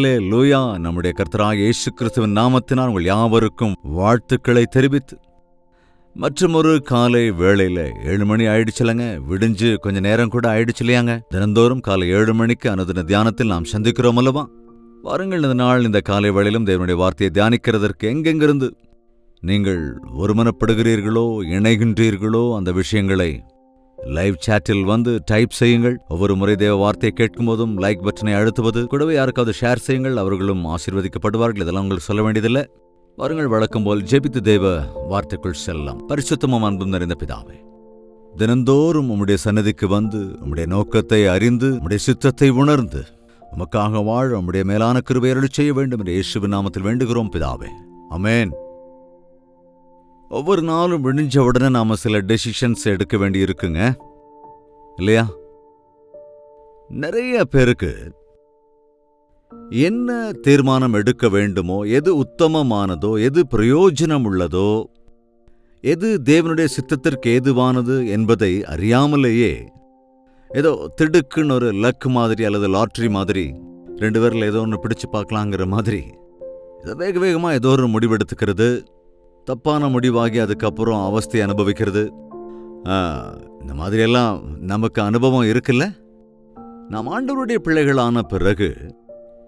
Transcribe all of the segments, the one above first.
ஹல்லேலூயா. நம்முடைய கர்த்தராகிய இயேசு கிறிஸ்துவின் நாமத்தினால் உங்கள் யாவருக்கும் வாழ்த்துக்களை தெரிவித்து மற்றொரு காலை வேளையில 7 மணி ஆயிடுச்சுலங்க. விடிஞ்சு கொஞ்ச நேரம் கூட ஆயிடுச்சு இல்லையாங்க. தினந்தோறும் காலை 7 மணிக்கு அனுதின தியானத்தில் நாம் சந்திக்கிறோம் அல்லவா? வாருங்கள், இந்த நாள் இந்த காலை வேளையிலும் தேவனுடைய வார்த்தையை தியானிக்கிறதற்கு எங்கெங்கிருந்து நீங்கள் ஒருமனப்படுகிறீர்களோ, இணைகின்றீர்களோ, அந்த விஷயங்களை லைவ் சாட்டில் வந்து டைப் செய்யுங்கள். ஒவ்வொரு முறை தேவ வார்த்தையை கேட்கும் போதும் லைக் பட்டனை அழுத்துவது, கூடவே யாருக்காவது ஷேர் செய்யுங்கள். அவர்களும் ஆசீர்வதிக்கப்படுவார்கள். இதெல்லாம் உங்களுக்கு சொல்ல வேண்டியதில்லை. வாருங்கள், வழக்கம் போல் ஜெபித்து தேவ வார்த்தைக்குள் செல்லலாம். பரிசுத்தமும் அன்பும் நிறைந்த பிதாவே, தினந்தோறும் உம்முடைய சன்னதிக்கு வந்து உம்முடைய நோக்கத்தை அறிந்து உம்முடைய சித்தத்தை உணர்ந்து உமக்காக வாழ உம்முடைய மேலான கிருபை அருளி செய்ய வேண்டும் என்று இயேசுவின் நாமத்தில் வேண்டுகிறோம் பிதாவே. ஆமென். ஒவ்வொரு நாளும் விழிஞ்ச உடனே நாம சில டெசிஷன்ஸ் எடுக்க வேண்டி இருக்குங்க இல்லையா? நிறைய பேருக்கு என்ன தீர்மானம் எடுக்க வேண்டுமோ, எது உத்தமமானதோ, எது பிரயோஜனம் உள்ளதோ, எது தேவனுடைய சித்தத்திற்கு ஏதுவானது என்பதை அறியாமலேயே ஏதோ திடுக்குன்னு ஒரு லக் மாதிரி அல்லது லாட்ரி மாதிரி 2 பேரில் ஏதோ ஒன்று பிடிச்சு பார்க்கலாங்கிற மாதிரி ஏதோ வேக வேகமாக ஏதோ ஒரு முடிவெடுத்துக்கிறது, தப்பான முடிவாகி அதுக்கப்புறம் அவஸ்தையை அனுபவிக்கிறது. இந்த மாதிரியெல்லாம் நமக்கு அனுபவம் இருக்குல்ல? நாம் ஆண்டவருடைய பிள்ளைகளான பிறகு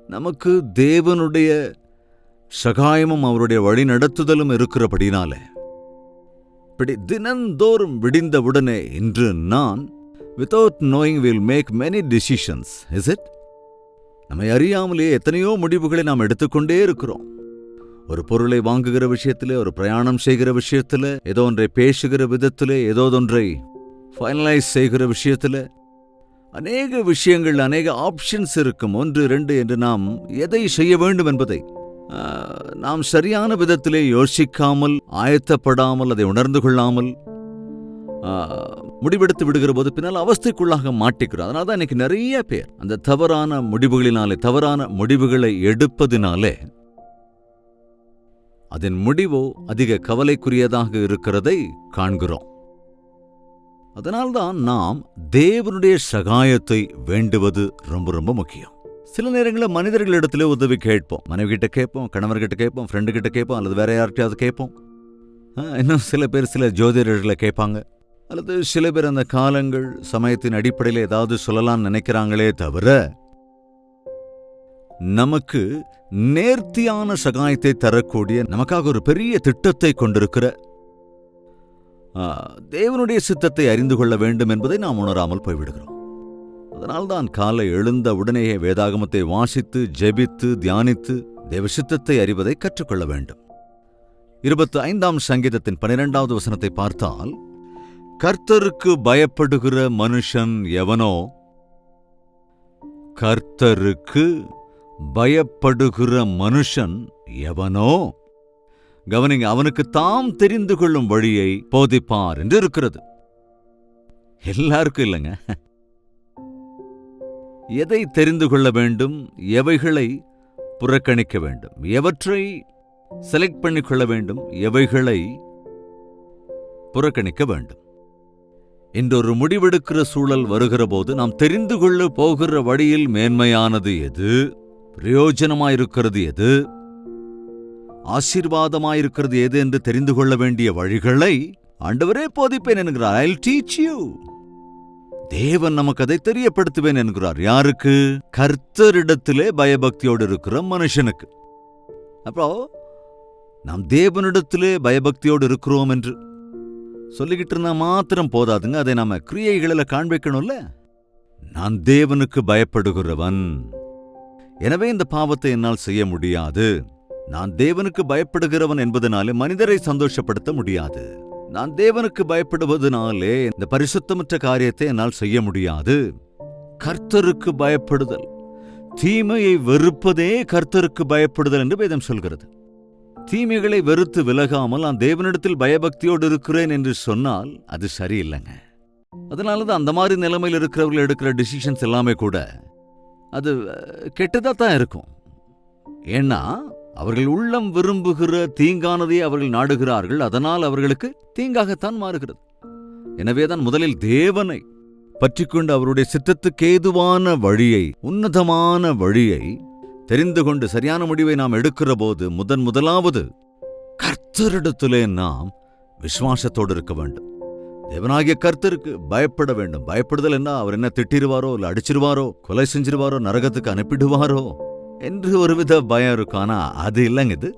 நமக்கு தேவனுடைய சகாயமும் அவருடைய வழி நடத்துதலும் இருக்கிறபடினால இப்படி தினந்தோறும் விடிந்தவுடனே இன்று நான் without knowing will make many decisions, is it? நம்மை அறியாமலேயே எத்தனையோ முடிவுகளை நாம் எடுத்துக்கொண்டே இருக்கிறோம். ஒரு பொருளை வாங்குகிற விஷயத்திலே, ஒரு பிரயாணம் செய்கிற விஷயத்திலே, ஏதோ ஒன்றை பேசுகிற விதத்திலே, ஏதோ ஒன்றை ஃபைனலைஸ் செய்கிற விஷயத்திலே, அநேக விஷயங்கள், அநேக ஆப்ஷன்ஸ் இருக்கும். 1, 2 என்று நாம் எதை செய்ய வேண்டும் என்பதை நாம் சரியான விதத்திலே யோசிக்காமல், ஆயத்தப்படாமல், அதை உணர்ந்து கொள்ளாமல் முடிவெடுத்து விடுகிற போது பின்னால் அவஸ்தைக்குள்ளாக மாட்டிக்கிறோம். அதனால தான் இன்னைக்கு நிறைய பேர் அந்த தவறான முடிவுகளினாலே, தவறான முடிவுகளை எடுப்பதினாலே அதன் முடிவோ அதிக கவலைக்குரியதாக இருக்கிறதை காண்கிறோம். அதனால்தான் நாம் தேவனுடைய சகாயத்தை வேண்டுவது ரொம்ப ரொம்ப முக்கியம். சில நேரங்களில் மனிதர்களிடத்திலே உதவி கேட்போம். மனைவி கிட்ட கேட்போம், கணவர்கிட்ட கேட்போம், ஃப்ரெண்டு கிட்ட கேட்போம், அல்லது வேற யார்கிட்டயாவது கேட்போம். இன்னும் சில பேர் சில ஜோதிடர்களை கேட்பாங்க, அல்லது சில பேர் அந்த காலங்கள் சமயத்தின் அடிப்படையில் ஏதாவது சொல்லலாம்னு நினைக்கிறாங்களே தவிர நமக்கு நேர்த்தியான சகாயத்தை தரக்கூடிய, நமக்காக ஒரு பெரிய திட்டத்தை கொண்டிருக்கிற தேவனுடைய சித்தத்தை அறிந்து கொள்ள வேண்டும் என்பதை நாம் உணராமல் போய்விடுகிறோம். அதனால்தான் காலை எழுந்த உடனேயே வேதாகமத்தை வாசித்து, ஜெபித்து, தியானித்து தேவ சித்தத்தை அறிவதை கற்றுக்கொள்ள வேண்டும். 25ஆம் சங்கீதத்தின் 12வது வசனத்தை பார்த்தால், கர்த்தருக்கு பயப்படுகிற மனுஷன் எவனோ, கர்த்தருக்கு பயப்படுகிற மனுஷன் எவனோ, கவனிங்க, அவனுக்கு தாம் தெரிந்து கொள்ளும் வழியை போதிப்பார் என்று இருக்கிறது. எல்லாருக்கும் இல்லைங்க. எதை தெரிந்து கொள்ள வேண்டும், எவைகளை புறக்கணிக்க வேண்டும், எவற்றை செலக்ட் பண்ணிக்கொள்ள வேண்டும், எவைகளை புறக்கணிக்க வேண்டும் என்றொரு முடிவெடுக்கிற சூழல் வருகிற போது நாம் தெரிந்து கொள்ள போகிற வழியில் மேன்மையானது எது, பிரயோஜனமாயிருக்கிறது எது, ஆசீர்வாதமாயிருக்கிறது எது என்று தெரிந்து கொள்ள வேண்டிய வழிகளை ஆண்டவரே போதிப்பேன் என்கிறார். I'll teach you. தேவன் நமக்கு அதை தெரியப்படுத்துவேன் என்கிறார். யாருக்கு? கர்த்தரிடத்திலே பயபக்தியோடு இருக்கிற மனுஷனுக்கு. அப்போ நாம் தேவனிடத்திலே பயபக்தியோடு இருக்கிறோம் என்று சொல்லிக்கிட்டு இருந்தா மாத்திரம் போதாதுங்க. அதை நாம கிரியைகளில் காண்பிக்கணும்ல. நான் தேவனுக்கு பயப்படுகிறவன், எனவே இந்த பாவத்தை என்னால் செய்ய முடியாது. நான் தேவனுக்கு பயப்படுகிறவன் என்பதனாலே மனிதரை சந்தோஷப்படுத்த முடியாது. நான் தேவனுக்கு பயப்படுவதனாலே இந்த பரிசுத்தமற்ற காரியத்தை என்னால் செய்ய முடியாது. கர்த்தருக்கு பயப்படுதல், தீமையை வெறுப்பதே கர்த்தருக்கு பயப்படுதல் என்று வேதம் சொல்கிறது. தீமைகளை வெறுத்து விலகாமல் நான் தேவனிடத்தில் பயபக்தியோடு இருக்கிறேன் என்று சொன்னால் அது சரியில்லைங்க. அதனாலதான் அந்த மாதிரி நிலைமையில் இருக்கிறவர்கள் எடுக்கிற டிசிஷன்ஸ் எல்லாமே கூட அது கெட்டதான் இருக்கும். ஏன்னா அவர்கள் உள்ளம் விரும்புகிற தீங்கானதையே அவர்கள் நாடுகிறார்கள். அதனால் அவர்களுக்கு தீங்காகத்தான் மாறுகிறது. எனவேதான் முதலில் தேவனை பற்றிக்கொண்டு அவருடைய சித்தத்துக்கு ஏதுவான வழியை, உன்னதமான வழியை தெரிந்து கொண்டு சரியான முடிவை நாம் எடுக்கிற போது முதலாவது கர்த்தரிடத்திலே நாம் விசுவாசத்தோடு இருக்க வேண்டும். தேவனாகிய கர்த்தருக்கு பயப்பட வேண்டும். பயப்படுதல் என்ன? அவர் என்ன திட்டிருவாரோ, இல்லை அடிச்சிருவாரோ, கொலை செஞ்சிருவாரோ, நரகத்துக்கு அனுப்பிடுவாரோ என்று ஒருவித பயம் இருக்கும். ஆனா அது இல்லைங்க. இது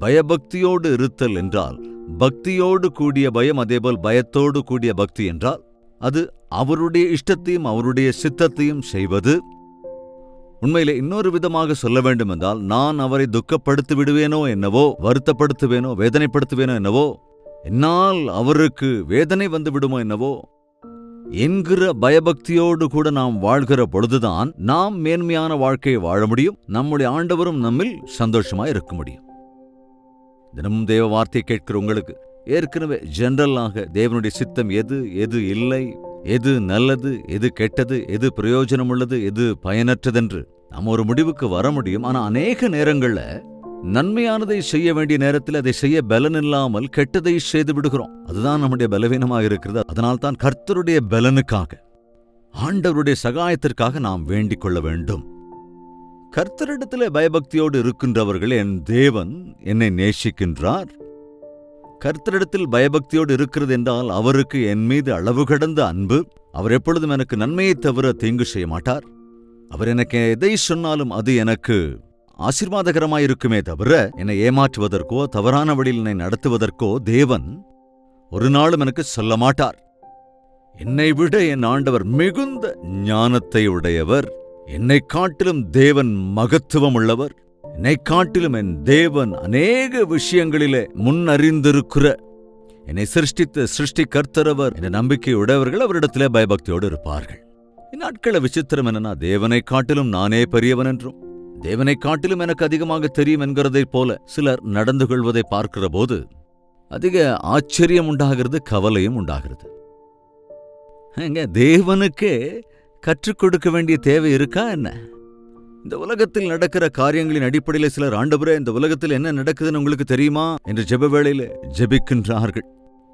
பயபக்தியோடு இருத்தல் என்றால் பக்தியோடு கூடிய பயம், அதேபோல் பயத்தோடு கூடிய பக்தி என்றால் அது அவருடைய இஷ்டத்தையும் அவருடைய சித்தத்தையும் செய்வது. உண்மையிலே இன்னொரு விதமாக சொல்ல வேண்டும் என்றால், நான் அவரை துக்கப்படுத்தி விடுவேனோ என்னவோ, வருத்தப்படுத்துவேனோ, வேதனைப்படுத்துவேனோ என்னவோ, என்னால் அவருக்கு வேதனை வந்து விடுமோ என்னவோ என்கிற பயபக்தியோடு கூட நாம் வாழ்கிற பொழுதுதான் நாம் மேன்மையான வாழ்க்கையை வாழ முடியும். நம்முடைய ஆண்டவரும் நம்மில் சந்தோஷமாய் இருக்க முடியும். தினமும் தேவ வார்த்தையை கேட்கிற உங்களுக்கு ஏற்கனவே ஜெனரலாக தேவனுடைய சித்தம் எது, எது இல்லை, எது நல்லது, எது கெட்டது, எது பிரயோஜனம் உள்ளது, எது பயனற்றதென்று நாம் ஒரு முடிவுக்கு வர முடியும். ஆனா அநேக நேரங்கள்ல நன்மையானதை செய்ய வேண்டிய நேரத்தில் அதை செய்ய பலன் இல்லாமல் கெட்டதை செய்து விடுகிறோம். அதுதான் நம்முடைய பலவீனமாக இருக்கிறது. அதனால்தான் கர்த்தருடைய பலனுக்காக, ஆண்டவருடைய சகாயத்திற்காக நாம் வேண்டிக் கொள்ள வேண்டும். கர்த்தரிடத்திலே பயபக்தியோடு இருக்கின்றவர்கள், என் தேவன் என்னை நேசிக்கின்றார். கர்த்தரிடத்தில் பயபக்தியோடு இருக்கிறது என்றால் அவருக்கு என் மீது அளவு கடந்த அன்பு. அவர் எப்பொழுதும் எனக்கு நன்மையை தவிர தீங்கு செய்ய மாட்டார். அவர் எனக்கு எதை சொன்னாலும் அது எனக்கு ஆசீர்வாதகரமாயிருக்குமே தவிர என்னை ஏமாற்றுவதற்கோ தவறான வழியில் என்னை நடத்துவதற்கோ தேவன் ஒரு நாளும் எனக்கு சொல்ல மாட்டார். என்னை விட என் ஆண்டவர் மிகுந்த ஞானத்தை உடையவர். என்னை காட்டிலும் தேவன் மகத்துவம் உள்ளவர். என்னை காட்டிலும் என் தேவன் அநேக விஷயங்களிலே முன்னறிந்திருக்கிற, என்னை சிருஷ்டித்த சிருஷ்டிகர்த்தரவர் என்ற நம்பிக்கை உடையவர்கள் அவரிடத்திலே பயபக்தியோடு இருப்பார்கள். இந்நாட்கள விசித்திரம் என்னன்னா, தேவனை காட்டிலும் நானே பெரியவன் என்றும் தேவனை காட்டிலும் எனக்கு அதிகமாக தெரியும் என்கிறதைப் போல சிலர் நடந்து கொள்வதை பார்க்கிற போது அதிக ஆச்சரியம் உண்டாகிறது, கவலையும் உண்டாகிறது. தேவனுக்கே கற்றுக் கொடுக்க வேண்டிய தேவை இருக்கா என்ன? இந்த உலகத்தில் நடக்கிற காரியங்களின் அடிப்படையில் சிலர், ஆண்டவரே இந்த உலகத்தில் என்ன நடக்குதுன்னு உங்களுக்கு தெரியுமா என்று ஜெப வேளையில ஜெபிக்கின்றார்கள்.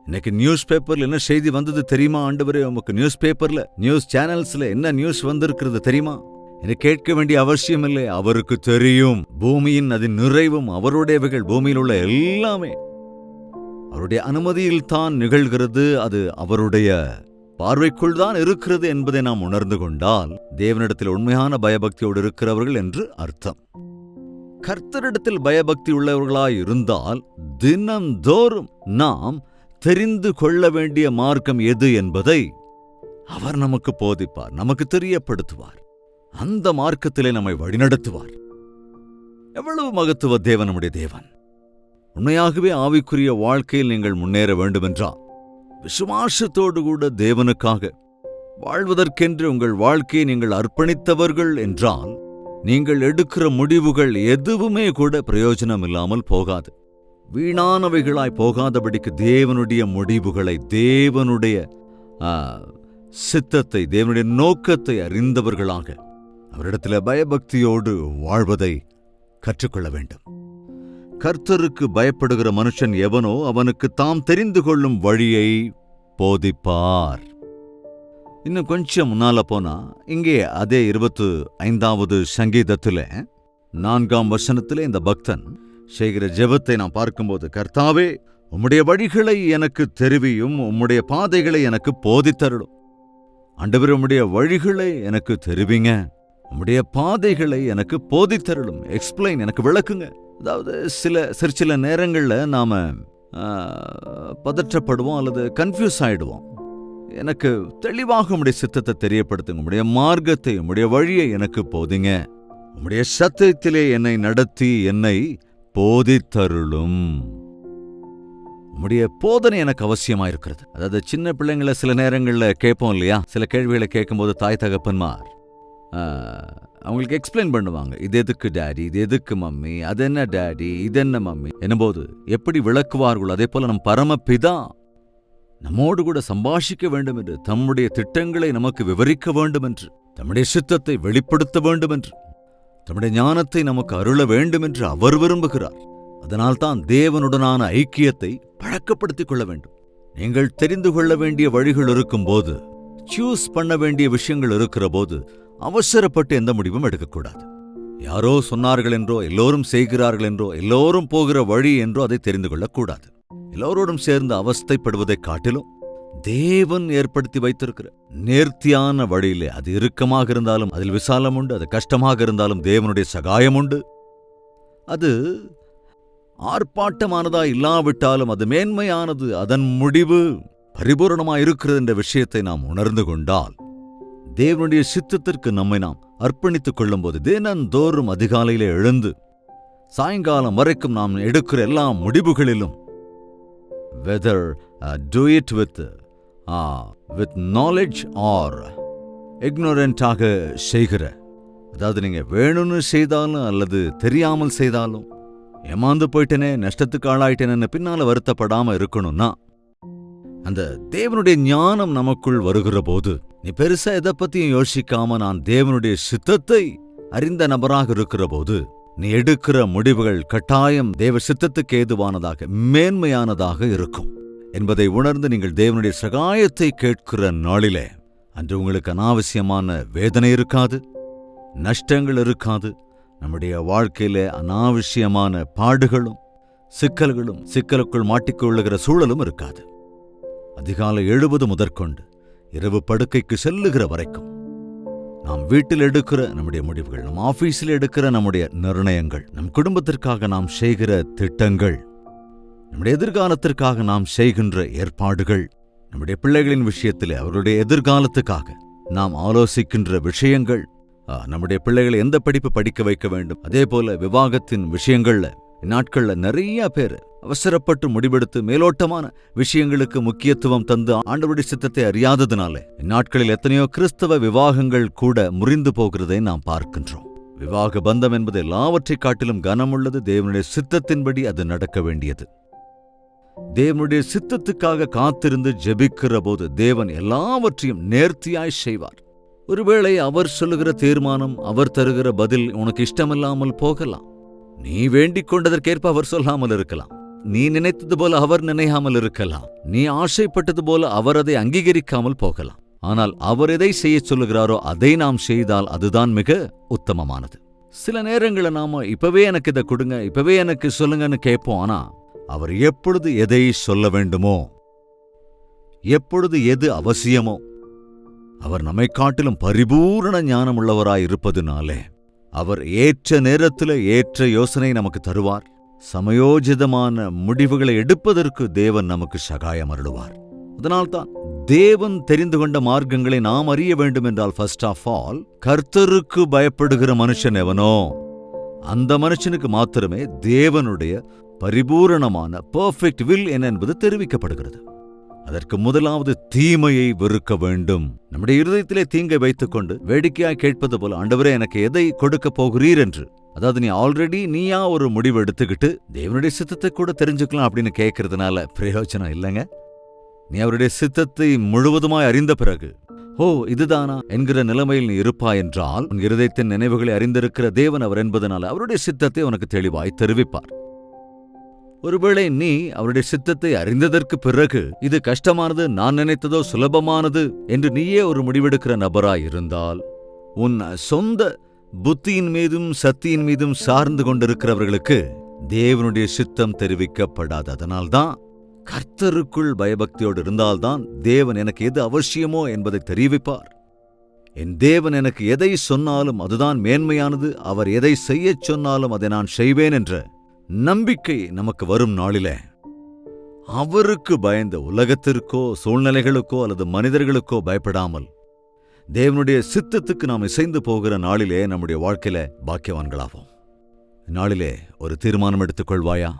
இன்னைக்கு நியூஸ் பேப்பர்ல என்ன செய்தி வந்தது தெரியுமா ஆண்டவரே? உமக்கு நியூஸ் பேப்பர்ல, நியூஸ் சேனல்ஸ்ல என்ன நியூஸ் வந்திருக்கிறது தெரியுமா என்று கேட்க வேண்டிய அவசியம் இல்லை. அவருக்கு தெரியும். பூமியின் அதன் நிறைவும் அவருடையவைகள், பூமியில் உள்ள எல்லாமே அவருடைய அனுமதியில் தான் நிகழ்கிறது. அது அவருடைய பார்வைக்குள் தான் இருக்கிறது என்பதை நாம் உணர்ந்து கொண்டால் தேவனிடத்தில் உண்மையான பயபக்தியோடு இருக்கிறவர்கள் என்று அர்த்தம். கர்த்தரிடத்தில் பயபக்தி உள்ளவர்களாய் இருந்தால் தினந்தோறும் நாம் தெரிந்து கொள்ள வேண்டிய மார்க்கம் எது என்பதை அவர் நமக்கு போதிப்பார், நமக்கு தெரியப்படுத்துவார். அந்த மார்க்கத்திலே நம்மை வழிநடத்துவார். எவ்வளவு மகத்துவ தேவன் நம்முடைய தேவன்! உண்மையாகவே ஆவிக்குரிய வாழ்க்கையில் நீங்கள் முன்னேற வேண்டுமென்றால் விசுவாசத்தோடு கூட தேவனுக்காக வாழ்வதற்கென்று உங்கள் வாழ்க்கையை நீங்கள் அர்ப்பணித்தவர்கள் என்றால் நீங்கள் எடுக்கிற முடிவுகள் எதுவுமே கூட பிரயோஜனம் இல்லாமல் போகாது. வீணானவைகளாய் போகாதபடிக்கு தேவனுடைய முடிவுகளை, தேவனுடைய சித்தத்தை, தேவனுடைய நோக்கத்தை அறிந்தவர்களாக அவரிடத்தில் பயபக்தியோடு வாழ்வதை கற்றுக்கொள்ள வேண்டும். கர்த்தருக்கு பயப்படுகிற மனுஷன் எவனோ அவனுக்கு தாம் தெரிந்து கொள்ளும் வழியை போதிப்பார். இன்னும் கொஞ்சம் முன்னால போனா இங்கே அதே 25வது சங்கீதத்திலே 4ஆம் வசனத்திலே இந்த பக்தன் செய்கிற ஜெபத்தை நாம் பார்க்கும்போது, கர்த்தாவே உம்முடைய வழிகளை எனக்கு தெரிவியும், உம்முடைய பாதைகளை எனக்கு போதித்தருளும். ஆண்டவரே உம்முடைய வழிகளை எனக்கு தெரிவிங்க, உம்முடைய பாதைகளை எனக்கு போதித்தருளும். எக்ஸ்பிளைன், எனக்கு விளக்குங்க. அதாவது சில நேரங்களில் நாம பதற்றப்படுவோம் அல்லது கன்ஃபியூஸ் ஆயிடுவோம். எனக்கு தெளிவாக உம்முடைய சித்தத்தை தெரியப்படுத்துங்க, உம்முடைய மார்க்கத்தை, உம்முடைய வழியை எனக்கு போதிங்க, உம்முடைய சத்தியத்திலே என்னை நடத்தி என்னை போதித்தருளும். உம்முடைய போதனை எனக்கு அவசியமாயிருக்கிறது. அதாவது சின்ன பிள்ளைங்களை சில நேரங்களில் கேட்போம் இல்லையா? சில கேள்விகளை கேட்கும்போது தாய் தகப்பன்மார் அவங்களுக்கு எக்ஸ்பிளைன் பண்ணுவாங்க. இது எதுக்கு டாடி, இது எதுக்கு மம்மி, அது என்ன டாடி, இது என்ன மம்மி என்னும்போது எப்படி விளக்குவார்கள்? அதே போல நம் பரமபிதா நம்மோடு கூட சம்பாஷிக்க வேண்டும் என்று, தம்முடைய திட்டங்களை நமக்கு விவரிக்க வேண்டும் என்று, தம்முடைய சித்தத்தை வெளிப்படுத்த வேண்டும் என்று, தம்முடைய ஞானத்தை நமக்கு அருள வேண்டும் என்று அவர் விரும்புகிறார். அதனால்தான் தேவனுடனான ஐக்கியத்தை பழக்கப்படுத்திக் கொள்ள வேண்டும். நீங்கள் தெரிந்து கொள்ள வேண்டிய வழிகள் இருக்கும்போது, சூஸ் பண்ண வேண்டிய விஷயங்கள் இருக்கிற போது அவசரப்பட்டு எந்த முடிவும் எடுக்கக்கூடாது. யாரோ சொன்னார்கள் என்றோ, எல்லோரும் செய்கிறார்கள் என்றோ, எல்லோரும் போகிற வழி என்றோ அதை தெரிந்து கொள்ளக்கூடாது. எல்லோரோடும் சேர்ந்து அவஸ்தைப்படுவதைக் காட்டிலும் தேவன் ஏற்படுத்தி வைத்திருக்கிற நேர்த்தியான வழியிலே, அது இறுக்கமாக இருந்தாலும் அதில் விசாலம் உண்டு, அது கஷ்டமாக இருந்தாலும் தேவனுடைய சகாயம் உண்டு. அது ஆர்ப்பாட்டமானதா இல்லாவிட்டாலும் அது மேன்மையானது, அதன் முடிவு பரிபூரணமாயிருக்கிறது என்ற விஷயத்தை நாம் உணர்ந்து கொண்டால், தேவனுடைய சித்தத்திற்கு நம்மை நாம் அர்ப்பணித்துக் கொள்ளும்போது, தினந்தோறும் அதிகாலையிலே எழுந்து சாயங்காலம் வரைக்கும் நாம் எடுக்கிற எல்லா முடிவுகளிலும் whether do it with knowledge or ignorant-ஆக செய்கிற, அதாவது நீங்க வேணும்னு செய்தாலும் அல்லது தெரியாமல் செய்தாலும், ஏமாந்து போயிட்டேனே, நஷ்டத்துக்கு ஆளாயிட்டேன்னு பின்னால வருத்தப்படாம இருக்கணும்னா, அந்த தேவனுடைய ஞானம் நமக்குள் வருகிற போது, நீ பெருசா எதை பத்தியும் யோசிக்காம நான் தேவனுடைய சித்தத்தை அறிந்த நபராக இருக்கிற போது, நீ எடுக்கிற முடிவுகள் கட்டாயம் தேவ சித்தத்துக்கு ஏதுவானதாக மேன்மையானதாக இருக்கும் என்பதை உணர்ந்து நீங்கள் தேவனுடைய சகாயத்தை கேட்கிற நாளிலே அன்று உங்களுக்கு அனாவசியமான வேதனை இருக்காது, நஷ்டங்கள் இருக்காது. நம்முடைய வாழ்க்கையிலே அனாவசியமான பாடுகளும் சிக்கல்களும் சிக்கலுக்குள் மாட்டிக்கொள்ளுகிற சூழலும் இருக்காது. அதிகாலை 70 முதற்கொண்டு இரவு படுக்கைக்கு செல்லுகிற வரைக்கும் நாம் வீட்டில் எடுக்கிற நம்முடைய முடிவுகள், நம் ஆபீஸில் எடுக்கிற நம்முடைய நிர்ணயங்கள், நம் குடும்பத்திற்காக நாம் செய்கிற திட்டங்கள், நம்முடைய எதிர்காலத்திற்காக நாம் செய்கின்ற ஏற்பாடுகள், நம்முடைய பிள்ளைகளின் விஷயத்தில் அவருடைய எதிர்காலத்துக்காக நாம் ஆலோசிக்கின்ற விஷயங்கள், நம்முடைய பிள்ளைகளை எந்த படிப்பு படிக்க வைக்க வேண்டும், அதே போல விவாகத்தின் விஷயங்கள்ல இந்நாட்கள்ல நிறைய பேர் அவசரப்பட்டு முடிவெடுத்து மேலோட்டமான விஷயங்களுக்கு முக்கியத்துவம் தந்து ஆண்டவருடைய சித்தத்தை அறியாததினாலே இந்நாட்களில் எத்தனையோ கிறிஸ்தவ விவாகங்கள் கூட முறிந்து போகிறதை நாம் பார்க்கின்றோம். விவாக பந்தம் என்பது எல்லாவற்றை காட்டிலும் கனமுள்ளது. தேவனுடைய சித்தத்தின்படி அது நடக்க வேண்டியது. தேவனுடைய சித்தத்துக்காக காத்திருந்து ஜெபிக்கிற போது தேவன் எல்லாவற்றையும் நேர்த்தியாய் செய்வார். ஒருவேளை அவர் சொல்லுகிற தீர்மானம், அவர் தருகிற பதில் உனக்கு இஷ்டமில்லாமல் போகலாம். நீ வேண்டிக் கொண்டதற்கேற்ப அவர் சொல்லாமல் இருக்கலாம். நீ நினைத்தது போல அவர் நினையாமல் இருக்கலாம். நீ ஆசைப்பட்டது போல அவர் அதை அங்கீகரிக்காமல் போகலாம். ஆனால் அவர் எதை செய்ய சொல்லுகிறாரோ அதை நாம் செய்தால் அதுதான் மிக உத்தமமானது. சில நேரங்களில் நாம இப்பவே எனக்கு இதை கொடுங்க, இப்பவே எனக்கு சொல்லுங்கன்னு கேட்போம். ஆனா அவர் எப்பொழுது எதை சொல்ல வேண்டுமோ, எப்பொழுது எது அவசியமோ, அவர் நம்மை காட்டிலும் பரிபூரண ஞானம் உள்ளவராய் இருப்பதுனாலே அவர் ஏற்ற நேரத்தில் ஏற்ற யோசனை நமக்கு தருவார். சமயோஜிதமான முடிவுகளை எடுப்பதற்கு தேவன் நமக்கு சகாயம் அருளுவார். அதனால்தான் தேவன் தெரிந்து கொண்ட மார்க்கங்களை நாம் அறிய வேண்டும் என்றால், ஃபர்ஸ்ட் ஆஃப் ஆல், கர்த்தருக்கு பயப்படுகிற மனுஷன் எவனோ அந்த மனுஷனுக்கு மாத்திரமே தேவனுடைய பரிபூரணமான பெர்ஃபெக்ட் வில் என்ன என்பது தெரிவிக்கப்படுகிறது. அதற்கு முதலாவது தீமையை வெறுக்க வேண்டும். நம்முடைய இருதயத்திலே தீங்கை வைத்துக்கொண்டு வேடிக்கையாய் கேட்பது போல, ஆண்டவரே எனக்கு எதை கொடுக்க போகிறீர் என்று, அதாவது நீயா ஒரு முடிவு எடுத்துக்கிட்டு தேவனுடைய சித்தத்தை கூட தெரிஞ்சுக்கலாம் அப்படின்னு கேட்கறதுனால பிரயோஜனம் இல்லைங்க. நீ அவருடைய சித்தத்தை முழுவதுமாய் அறிந்த பிறகு, ஓ இதுதானா என்கிற நிலைமையில் நீ இருப்பாய் என்றால், உன் இருதயத்தின் நினைவுகளை அறிந்திருக்கிற தேவன் அவர் என்பதனால அவருடைய சித்தத்தை உனக்கு தெளிவாய் தெரிவிப்பார். ஒருவேளை நீ அவருடைய சித்தத்தை அறிந்ததற்கு பிறகு இது கஷ்டமானது, நான் நினைத்ததோ சுலபமானது என்று நீயே ஒரு முடிவெடுக்கிற நபராய் இருந்தால், உன் சொந்த புத்தியின் மீதும் சக்தியின் மீதும் சார்ந்து கொண்டிருக்கிறவர்களுக்கு தேவனுடைய சித்தம் தெரிவிக்கப்படாது. அதனால்தான் கர்த்தருக்குள் பயபக்தியோடு இருந்தால்தான் தேவன் எனக்கு எது அவசியமோ என்பதை தெரிவிப்பார். என் தேவன் எனக்கு எதை சொன்னாலும் அதுதான் மேன்மையானது, அவர் எதை செய்யச் சொன்னாலும் அதை நான் செய்வேன் என்ற நம்பிக்கை நமக்கு வரும் நாளிலே, அவருக்கு பயந்த உலகத்திற்கோ சூழ்நிலைகளுக்கோ அல்லது மனிதர்களுக்கோ பயப்படாமல் தேவனுடைய சித்தத்துக்கு நாம் இசைந்து போகிற நாளிலே நம்முடைய வாழ்க்கையில பாக்கியவான்களாவோம். நாளிலே ஒரு தீர்மானம் எடுத்துக்கொள்வாயா?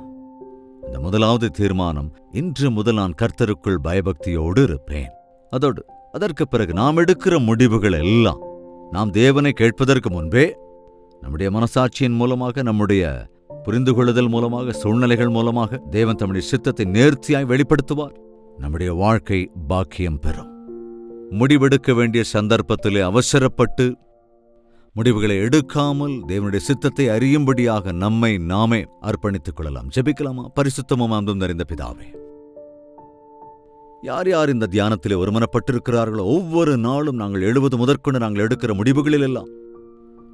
இந்த முதலாவது தீர்மானம், இன்று முதல் நான் கர்த்தருக்குள் பயபக்தியோடு இருப்பேன். அதற்கு பிறகு நாம் எடுக்கிற முடிவுகள் எல்லாம் நாம் தேவனை கேட்பதற்கு முன்பே நம்முடைய மனசாட்சியின் மூலமாக, நம்முடைய புரிந்து கொள்ளுதல் மூலமாக, சூழ்நிலைகள் மூலமாக தேவன் தம்முடைய சித்தத்தை நேர்த்தியாய் வெளிப்படுத்துவார். நம்முடைய வாழ்க்கை பாக்கியம் பெறும். முடிவெடுக்க வேண்டிய சந்தர்ப்பத்திலே அவசரப்பட்டு முடிவுகளை எடுக்காமல் தேவனுடைய சித்தத்தை அறியும்படியாக நம்மை நாமே அர்ப்பணித்துக் கொள்ளலாம். ஜெபிக்கலாமா? பரிசுத்தமும் அன்பும் நிறைந்த பிதாவே, யார் யார் இந்த தியானத்திலே ஒருமனப்பட்டிருக்கிறார்களோ, ஒவ்வொரு நாளும் நாங்கள் எழுவது முதற்கொண்டு நாங்கள் எடுக்கிற முடிவுகளில் எல்லாம்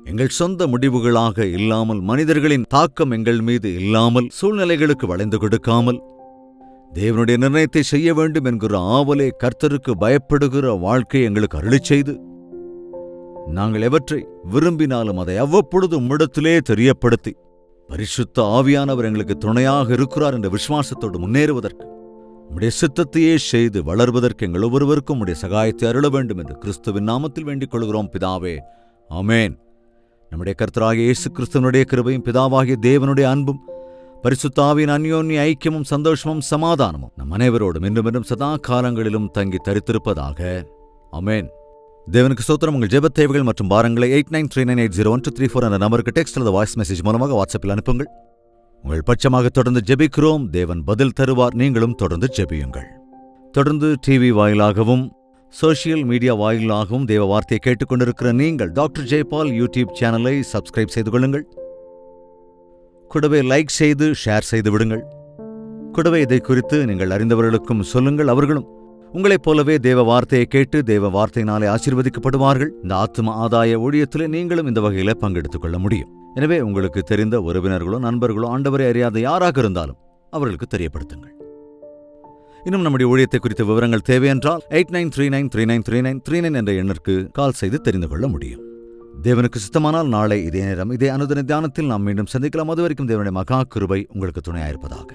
எங்கள் சொந்த முடிவுகளாக இல்லாமல், மனிதர்களின் தாக்கம் எங்கள் மீது இல்லாமல், சூழ்நிலைகளுக்கு வளைந்து கொடுக்காமல், தேவனுடைய நிர்ணயத்தை செய்ய வேண்டும் என்கிற ஆவலே கர்த்தருக்கு பயப்படுகிற வாழ்க்கை எங்களுக்கு அருளிச் செய்து, நாங்கள் எவற்றை விரும்பினாலும் அதை அவ்வப்பொழுது உம்மிடத்திலே தெரியப்படுத்தி, பரிசுத்த ஆவியானவர் எங்களுக்கு துணையாக இருக்கிறார் என்ற விசுவாசத்தோடு முன்னேறுவதற்கு, உம்முடைய சித்தத்தையே செய்து வளர்வதற்கு எங்கள் ஒவ்வொருவருக்கும் உம்முடைய சகாயத்தை அருள வேண்டும் என்று கிறிஸ்துவின் நாமத்தில் வேண்டிக் கொள்கிறோம் பிதாவே. ஆமென். நம்முடைய கர்த்தராகிய இயேசு கிறிஸ்துவனுடைய கிருபையும், பிதாவாகிய தேவனுடைய அன்பும், பரிசுத்த ஆவியின் அந்யோன்ய ஐக்கியமும், சந்தோஷமும், சமாதானமும் நம் அனைவரோடும் இன்றும் சதா காலங்களிலும் தங்கி தரித்திருப்பதாக. ஆமென். தேவனுக்கு ஸ்தோத்திரம். உங்கள் ஜெபத் தேவைகள் மற்றும் பாரங்களை 8939801234 என்ற நம்பருக்கு டெக்ஸ்ட் அல்லது வாய்ஸ் மெசேஜ் மூலமாக வாட்ஸ்அப்பில் அனுப்புங்கள். உங்கள் பட்சமாக தொடர்ந்து ஜெபிக்கிறோம். தேவன் பதில் தருவார். நீங்களும் தொடர்ந்து ஜெபியுங்கள். தொடர்ந்து டிவி வாயிலாகவும் சோஷியல் மீடியா வாயிலாகவும் தேவ வார்த்தையை கேட்டுக்கொண்டிருக்கிற நீங்கள் டாக்டர் ஜெயபால் யூடியூப் சேனலை சப்ஸ்கிரைப் செய்து கொள்ளுங்கள். கூடவே லைக் செய்து ஷேர் செய்து விடுங்கள். கூடவே இதை குறித்து நீங்கள் அறிந்தவர்களுக்கும் சொல்லுங்கள். அவர்களும் உங்களைப் போலவே தேவ வார்த்தையை கேட்டு தேவ வார்த்தையினாலே ஆசீர்வதிக்கப்படுவார்கள். இந்த ஆத்தும ஆதாய ஊழியத்திலே நீங்களும் இந்த வகையில் பங்கெடுத்துக் கொள்ள முடியும். எனவே உங்களுக்கு தெரிந்த உறவினர்களோ நண்பர்களோ ஆண்டவரை அறியாத யாராக இருந்தாலும் அவர்களுக்கு தெரியப்படுத்துங்கள். இன்னும் நம்முடைய ஊழியத்தை குறித்த விவரங்கள் தேவையென்றால் 8939393939 என்ற எண்ணிற்கு கால் செய்து தெரிந்து கொள்ள முடியும். தேவனுக்கு சித்தமானால் நாளை இதே நேரம் இதே அனுதின தியானத்தில் நாம் மீண்டும் சந்திக்கலாம். அதுவரைக்கும் தேவனுடைய மகா கிருபை உங்களுக்கு துணையாயிருப்பதாக.